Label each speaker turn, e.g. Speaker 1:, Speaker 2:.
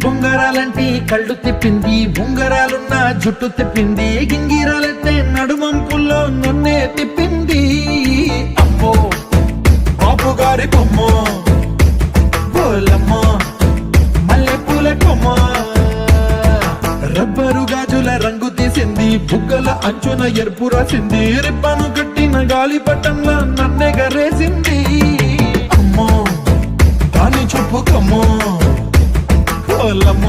Speaker 1: బొంగరాలంటే కళ్ళు తిప్పింది, ఉంగరాలున్న జుట్టు తిప్పింది, గింగిరాలంటే నడుమంపుల్లో నన్నే తిప్పింది. అమ్మో బాబు గారి బొమ్మ, బోలమ్మ మల్లె పూల కొమ్మ, రబ్బరు గాజుల రంగు తీసింది, బుగ్గల అంచున ఎరుపు రాసింది, రిబ్బను కట్టిన గాలి పట్టంలో నన్నే గరేసింది. అమ్మో దాని చూపు కమ్మో, బోలమ్మ